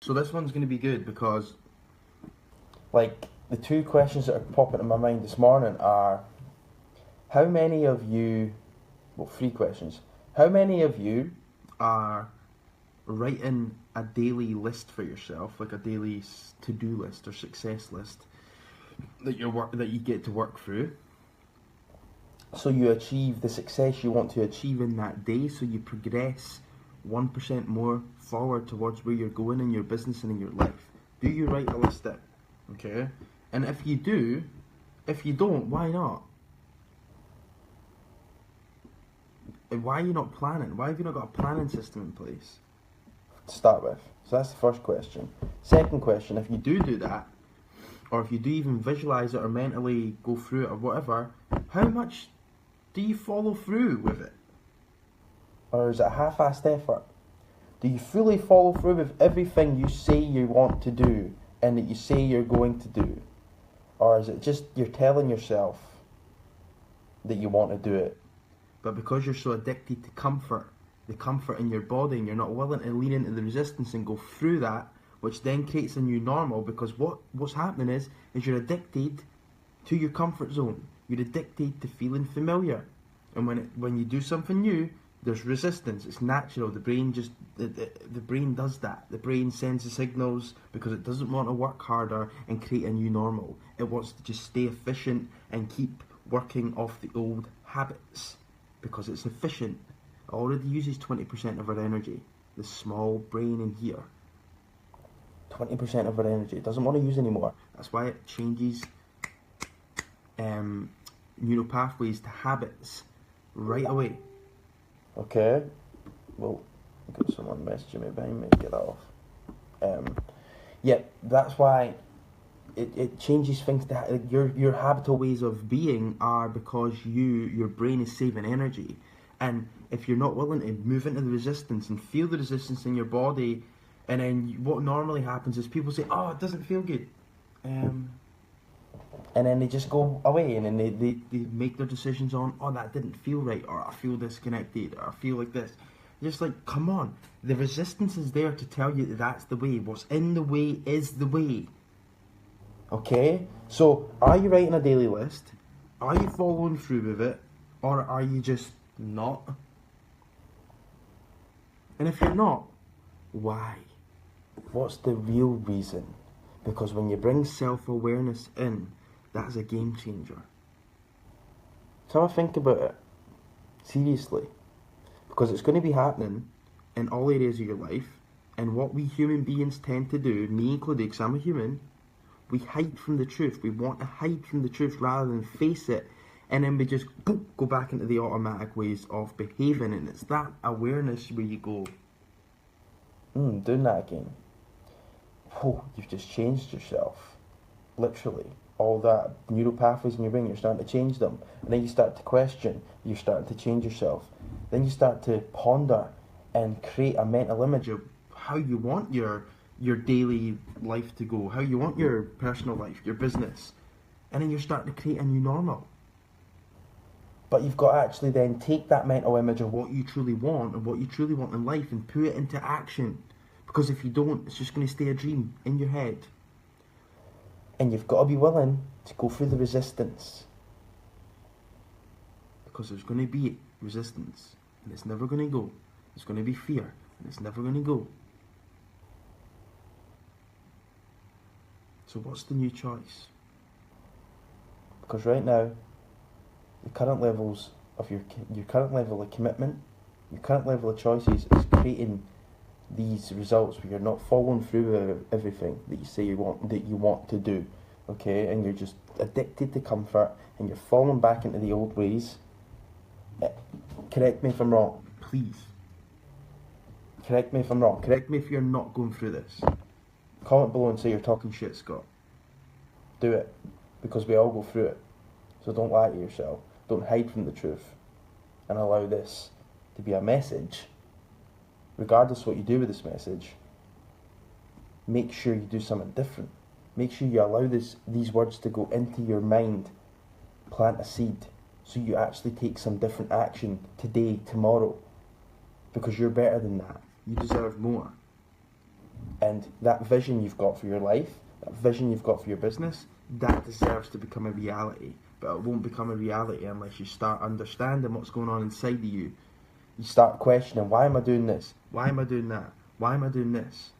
So this one's going to be good because, Like, the two questions that are popping in my mind this morning are, how many of you, well, three questions. How many of you are writing a daily list for yourself, like a daily to-do list or success list that you get to work through, so you achieve the success you want to achieve in that day, so you progress 1% more forward towards where you're going in your business and in your life? Do you write a list down? Okay? And if you do, if you don't, why not? And why are you not planning? Why have you not got a planning system in place to start with? So that's the first question. Second question, if you do that, or if you do even visualize it or mentally go through it or whatever, how much do you follow through with it? or is it a half-assed effort? Do you fully follow through with everything you say you want to do and that you say you're going to do? Or is it just you're telling yourself that you want to do it? But because you're so addicted to comfort, the comfort in your body, and you're not willing to lean into the resistance and go through that, which then creates a new normal, because what's happening is you're addicted to your comfort zone. You're addicted to feeling familiar. And when you do something new, there's resistance. It's natural. The brain the brain does that. The brain sends the signals because it doesn't want to work harder and create a new normal. It wants to just stay efficient and keep working off the old habits because it's efficient. It already uses 20% of our energy. The small brain in here. 20% of our energy. It doesn't want to use anymore. That's why it changes neural pathways to habits right away. Okay. Well, I've got someone messaging me behind me. Get that off. Yeah, that's why it changes things to your habitual ways of being are because your brain is saving energy, and if you're not willing to move into the resistance and feel the resistance in your body, and then what normally happens is people say, "Oh, it doesn't feel good," and then they just go away, and then they make their decisions on, "Oh, that didn't feel right," or "I feel disconnected," or "I feel like this." Just like, come on, the resistance is there to tell you that that's the way. What's in the way is the way. Okay, so are you writing a daily list? Are you following through with it? Or are you just not? And if you're not, why? What's the real reason? Because when you bring self-awareness in, that's a game changer. So I think about it, seriously. Because it's going to be happening in all areas of your life, and what we human beings tend to do, me included, because I'm a human, we hide from the truth. We want to hide from the truth rather than face it, and then we just go back into the automatic ways of behaving, and it's that awareness where you go, doing that again. Oh, you've just changed yourself. Literally. All that neural pathways in your brain, you're starting to change them. And then you start to question, you're starting to change yourself. Then you start to ponder and create a mental image of how you want your daily life to go, how you want your personal life, your business. And then you're starting to create a new normal. But you've got to actually then take that mental image of what you truly want and what you truly want in life and put it into action. Because if you don't, it's just going to stay a dream in your head. And you've got to be willing to go through the resistance. Because there's going to be resistance, and it's never going to go. There's going to be fear, and it's never going to go. So what's the new choice? Because right now, the current levels of your current level of commitment, your current level of choices is creating these results where you're not following through with everything that you say you want to do, okay? And you're just addicted to comfort, and you're falling back into the old ways. Correct me if I'm wrong, please. Correct me if I'm wrong. Correct me if you're not going through this. Comment below and say you're talking shit, Scott. Do it, because we all go through it. So don't lie to yourself. Don't hide from the truth, and allow this to be a message. Regardless of what you do with this message, make sure you do something different. Make sure you allow these words to go into your mind, plant a seed, so you actually take some different action today, tomorrow, because you're better than that. You deserve more. And that vision you've got for your life, that vision you've got for your business, that deserves to become a reality. But it won't become a reality unless you start understanding what's going on inside of you. you start questioning, why am I doing this? Why am I doing that? Why am I doing this?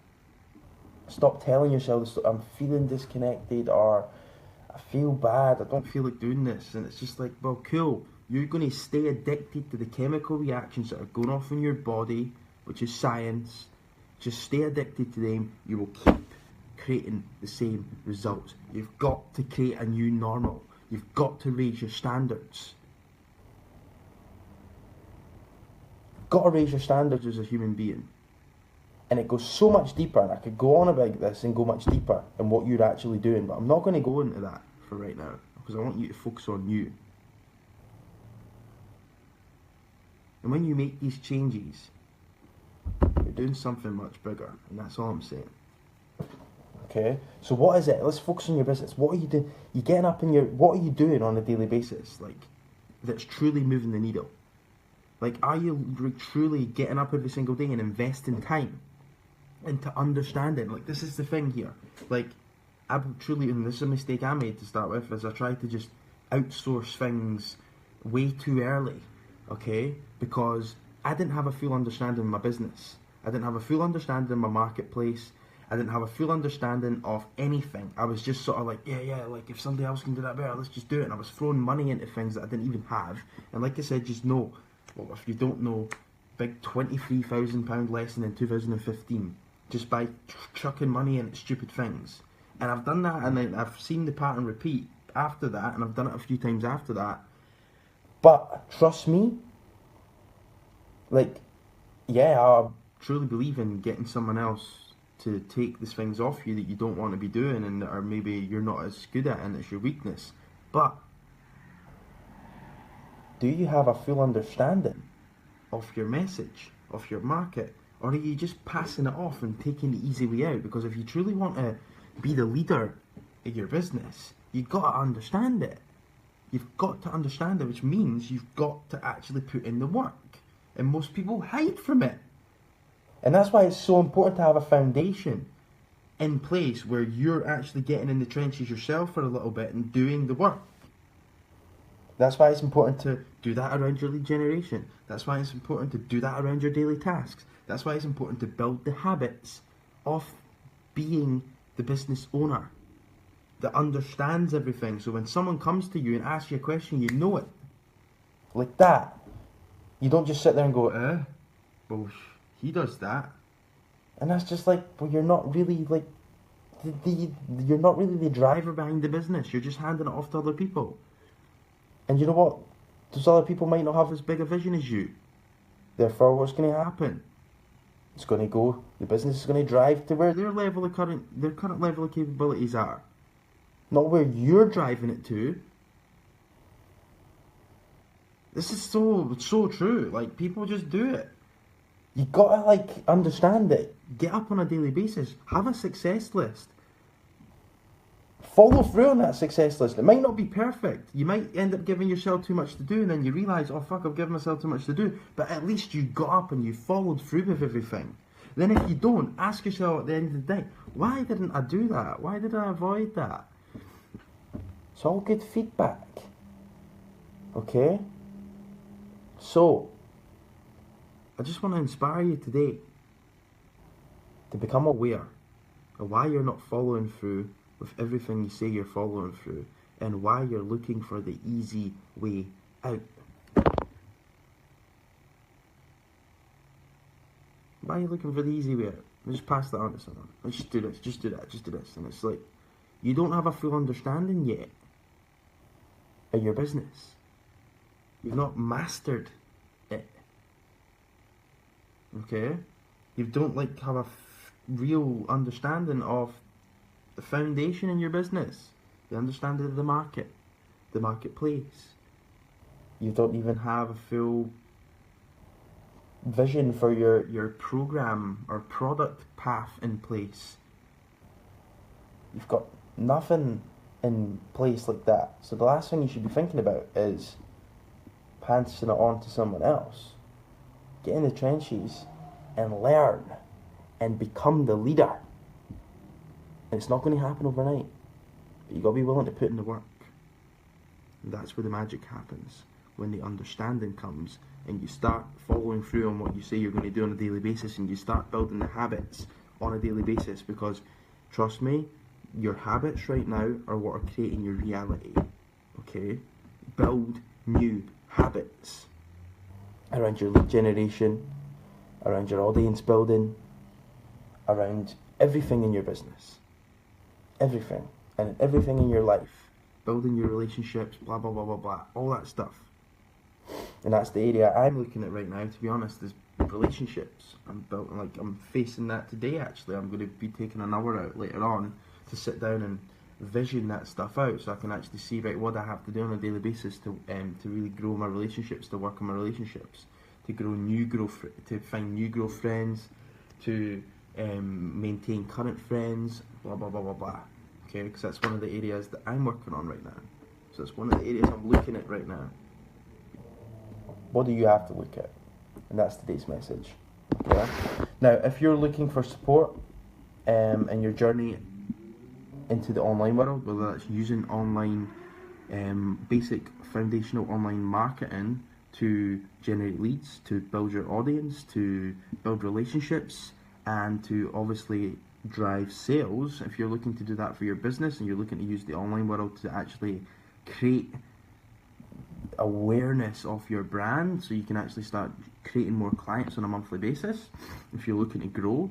Stop telling yourself, I'm feeling disconnected, or I feel bad, I don't feel like doing this. And it's just like, well, cool. You're going to stay addicted to the chemical reactions that are going off in your body, which is science. Just stay addicted to them. You will keep creating the same results. You've got to create a new normal. You've got to raise your standards. You've got to raise your standards as a human being. And it goes so much deeper, and I could go on about this and go much deeper in what you're actually doing, but I'm not going to go into that for right now, because I want you to focus on you. And when you make these changes, you're doing something much bigger, and that's all I'm saying. Okay, so what is it? Let's focus on your business. What are you doing? You getting up in your, what are you doing on a daily basis? Like, that's truly moving the needle. Like, are you truly getting up every single day and investing time into understanding? Like, this is the thing here. Like, I truly, and this is a mistake I made to start with, is I tried to just outsource things way too early, okay? Because I didn't have a full understanding of my business. I didn't have a full understanding of my marketplace. I didn't have a full understanding of anything. I was just sort of like, yeah, like if somebody else can do that better, let's just do it. And I was throwing money into things that I didn't even have. And like I said, just know, well, if you don't know, big £23,000 lesson in 2015, just by chucking money into stupid things. And I've done that, and then I've seen the pattern repeat after that, and I've done it a few times after that. But trust me, like, yeah, I truly believe in getting someone else to take these things off you that you don't want to be doing, and that are maybe you're not as good at, and it's your weakness. But do you have a full understanding of your message, of your market, or are you just passing it off and taking the easy way out? Because if you truly want to be the leader in your business, you've got to understand it. You've got to understand it, which means you've got to actually put in the work. And most people hide from it. And that's why it's so important to have a foundation in place where you're actually getting in the trenches yourself for a little bit and doing the work. That's why it's important to do that around your lead generation. That's why it's important to do that around your daily tasks. That's why it's important to build the habits of being the business owner that understands everything. So when someone comes to you and asks you a question, you know it. Like that. You don't just sit there and go, well, he does that. And that's just like, well, you're not really like, you're not really the driver behind the business. You're just handing it off to other people. And you know what? Those other people might not have as big a vision as you. Therefore, what's going to happen? It's going to go, the business is going to drive to where their current level of capabilities are. Not where you're driving it to. This is so true. Like, people just do it. You gotta, like, understand it. Get up on a daily basis. Have a success list. Follow through on that success list. It might not be perfect. You might end up giving yourself too much to do, and then you realise, oh fuck, I've given myself too much to do. But at least you got up and you followed through with everything. Then if you don't, ask yourself at the end of the day, why didn't I do that? Why did I avoid that? It's all good feedback. Okay? So, I just want to inspire you today to become aware of why you're not following through with everything you say you're following through, and why you're looking for the easy way out. Why are you looking for the easy way out? Just pass that on to someone. Let's just do this, just do that, just do this. And it's like, you don't have a full understanding yet of your business. You've not mastered it. Okay? You don't like have a real understanding of the foundation in your business, the understanding of the market, the marketplace. You don't even have a full vision for your program or product path in place. You've got nothing in place like that. So the last thing you should be thinking about is passing it on to someone else. Get in the trenches and learn and become the leader. And it's not going to happen overnight. But you've got to be willing to put in the work. And that's where the magic happens. When the understanding comes and you start following through on what you say you're going to do on a daily basis, and you start building the habits on a daily basis, because trust me, your habits right now are what are creating your reality. Okay? Build new habits around your lead generation, around your audience building, around everything in your business. Everything. And everything in your life. Building your relationships, blah, blah, blah, blah, blah. All that stuff. And that's the area I'm looking at right now, to be honest, is relationships. I'm facing that today, actually. I'm going to be taking an hour out later on to sit down and vision that stuff out, so I can actually see, right, what I have to do on a daily basis to really grow my relationships, to work on my relationships, to to find new growth friends, to maintain current friends, blah, blah, blah, blah, blah. Okay, because that's one of the areas that I'm working on right now. So it's one of the areas I'm looking at right now. What do you have to look at? And that's today's message. Okay. Now, if you're looking for support in your journey into the online world, whether that's using online, basic foundational online marketing to generate leads, to build your audience, to build relationships, and to obviously drive sales, if you're looking to do that for your business and you're looking to use the online world to actually create awareness of your brand so you can actually start creating more clients on a monthly basis, if you're looking to grow,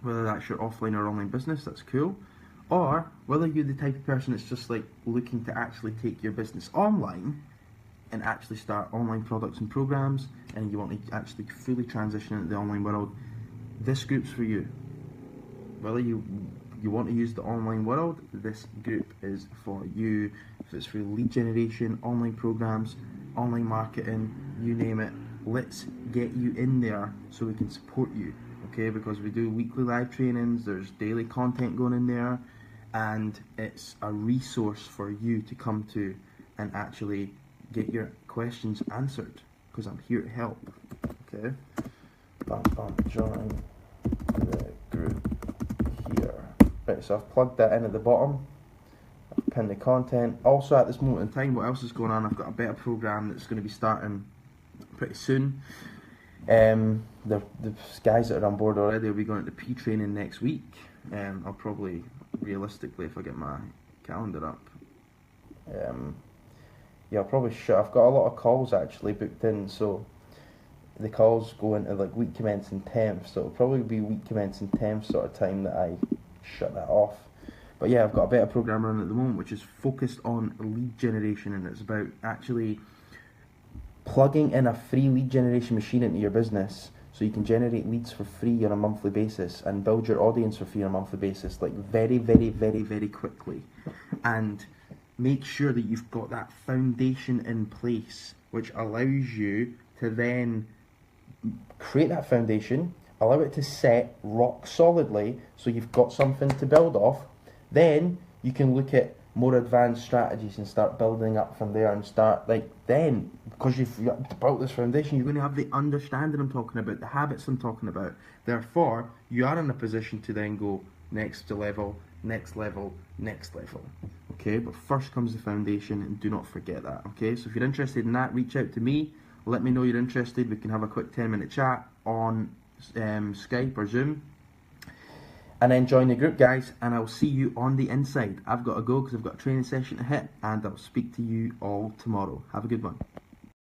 whether that's your offline or online business, that's cool. Or whether you're the type of person that's just like looking to actually take your business online and actually start online products and programs, and you want to actually fully transition into the online world, this group's for you. Whether you want to use the online world, this group is for you. If it's for lead generation, online programs, online marketing, you name it, let's get you in there so we can support you. Okay, because we do weekly live trainings, there's daily content going in there, and it's a resource for you to come to and actually get your questions answered, because I'm here to help. Okay, join the group here. Right, so I've plugged that in at the bottom. I've pinned the content. Also, at this moment in time, what else is going on? I've got a beta program that's going to be starting pretty soon. The guys that are on board already will be going into P-training next week. I'll probably, realistically, if I get my calendar up, yeah, I'll probably I've got a lot of calls actually booked in, so the calls go into like week commencing 10th, so it'll probably be week commencing 10th sort of time that I shut that off. But yeah, I've got a better program running at the moment which is focused on lead generation, and it's about actually plugging in a free lead generation machine into your business so you can generate leads for free on a monthly basis and build your audience for free on a monthly basis, like very, very, very, very quickly. And make sure that you've got that foundation in place, which allows you to then create that foundation, allow it to set rock solidly so you've got something to build off. Then you can look at more advanced strategies and start building up from there, and start then, because you've built this foundation, you're going to have the understanding I'm talking about, the habits I'm talking about. Therefore, you are in a position to then go next level, next level, next level. Okay, but first comes the foundation, and do not forget that. Okay, so if you're interested in that, reach out to me. Let me know you're interested. We can have a quick 10-minute chat on Skype or Zoom. And then join the group, guys, and I'll see you on the inside. I've got to go because I've got a training session to hit, and I'll speak to you all tomorrow. Have a good one.